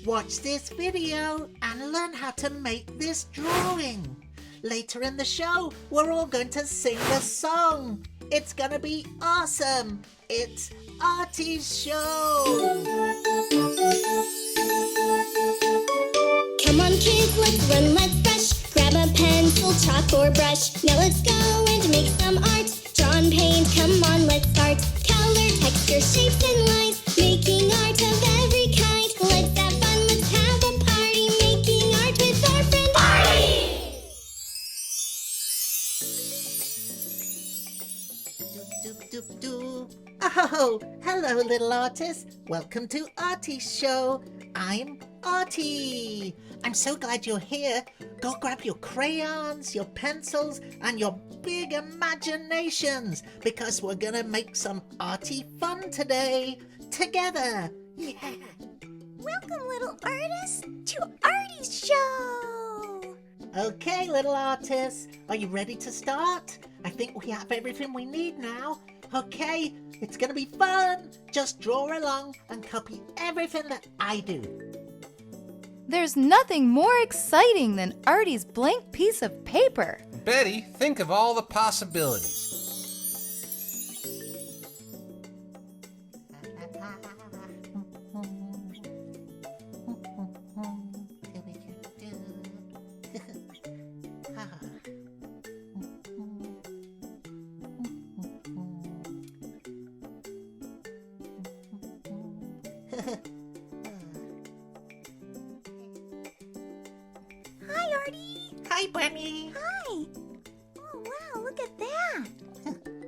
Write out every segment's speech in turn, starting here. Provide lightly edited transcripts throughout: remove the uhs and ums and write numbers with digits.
Watch this video and learn how to make this drawing. Later in the show, we're all going to sing a song. It's gonna be awesome. It's Artie's show. Come on kids, let's run, let's brush. Grab a pencil, chalk or brush. Now let's go and make some art. Draw and paint, come on, let's start. Color, texture, shapes and lines. Making art of every kind. Let's have fun, let's have a party. Making art with our friend Artie. Doop, doop, doop. Oh, hello little artists. Welcome to Artie's show. I'm Artie. I'm so glad you're here. Go grab your crayons, your pencils, and your big imaginations because we're gonna make some Artie fun today. Together. Yeah. Welcome, little artists, to Artie's show. Okay, little artists. Are you ready to start? I think we have everything we need now. Okay, it's gonna be fun. Just draw along and copy everything that I do. There's nothing more exciting than Artie's blank piece of paper. Betty, think of all the possibilities. Hi, Artie. Hi, Bunny. Hi. Oh, wow, look at that.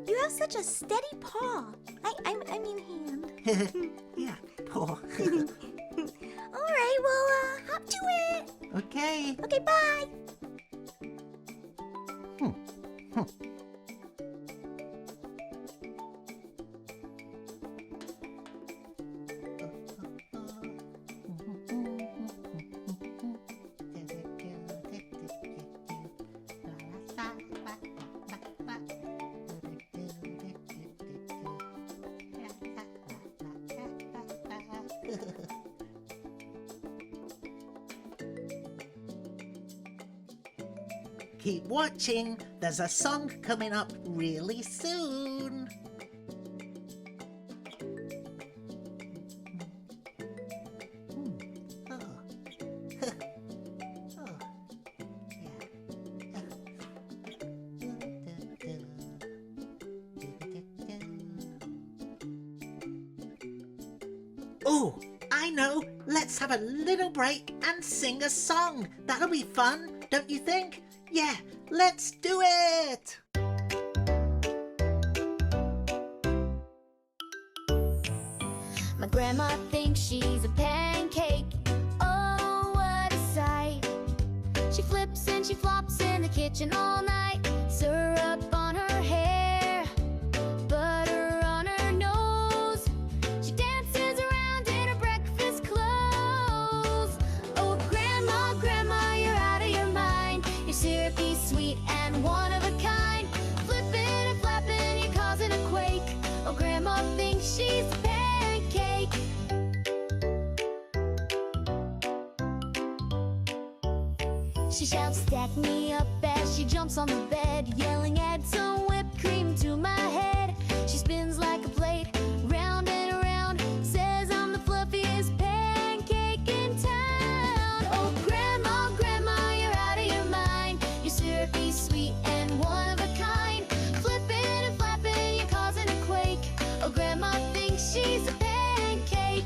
You have such a steady paw. I mean hand. Yeah, Paul. All right, well, hop to it. Okay. Okay, bye. Keep watching. There's a song coming up really soon. Oh. Oh. Oh, I know. Let's have a little break and sing a song. That'll be fun, don't you think? Yeah, let's do it! My grandma thinks she's a pancake. Oh, what a sight. She flips and she flops in the kitchen all night. Syrup on her hair, butter on her nose. She dances around in her breakfast clothes. Oh, grandma, grandma, you're out of your mind. You're syrupy, sweet, and one of a kind. Flipping and flapping, you're causing a quake. Oh, grandma thinks she's a pancake. She shouts, stack me up as she jumps on the bed, yelling, add some whipped cream to my head. She spins like a plate, round and around, says I'm the fluffiest pancake in town. Oh, grandma, grandma, you're out of your mind. You're syrupy, sweet, and one of a kind. Flipping and flapping, you're causing a quake. Oh, grandma thinks she's a pancake.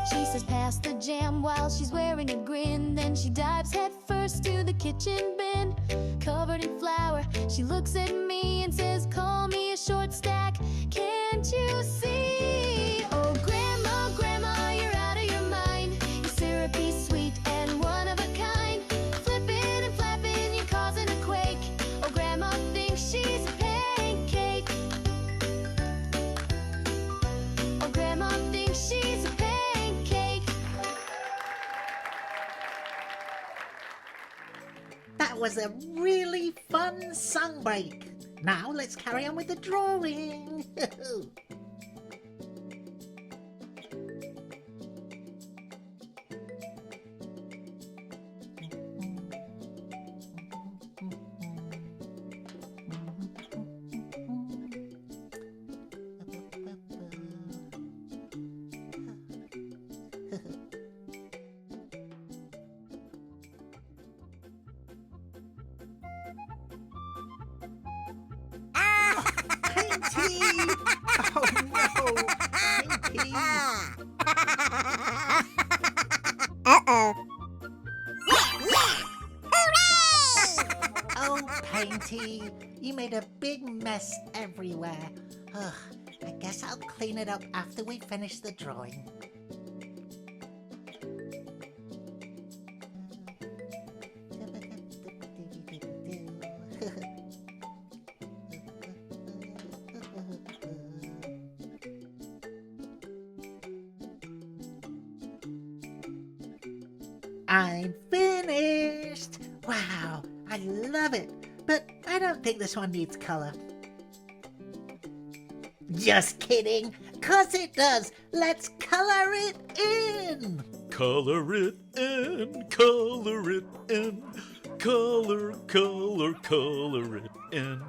She says pass the jam while she's wearing a grin. Then she dives head first to the kitchen bin, covered in flour. She looks at me and says, call me a short stack. Can't you see? Oh, grandma, grandma, you're out of your mind. You're syrupy, sweet, and one of a kind. Flipping and flapping, you're causing a quake. Oh, grandma thinks she's a pancake. Oh, grandma thinks she's a pancake. That That was a really fun song break. Now let's carry on with the drawing. Painty! Oh no! Painty! Uh-oh. Oh, Painty, you made a big mess everywhere. Ugh, I guess I'll clean it up after we finish the drawing. I'm finished! Wow, I love it, but I don't think this one needs color. Just kidding, 'cause it does. Let's color it in! Color it in, color it in, color, color, color it in.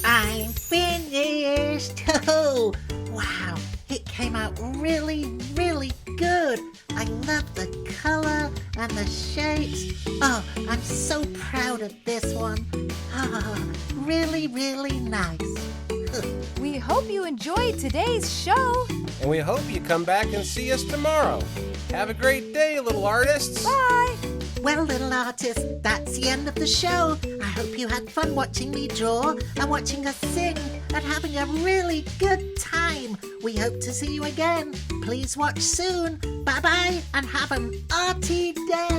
I'm finished! Oh, wow, it came out really, really good. I love the color and the shapes. Oh, I'm so proud of this one. Ah, really, really nice. We hope you enjoyed today's show. And we hope you come back and see us tomorrow. Have a great day, little artists. Bye. Well, little artists, that's the end of the show. I hope you had fun watching me draw and watching us sing and having a really good time. We hope to see you again. Please watch soon. Bye-bye and have an Artie day.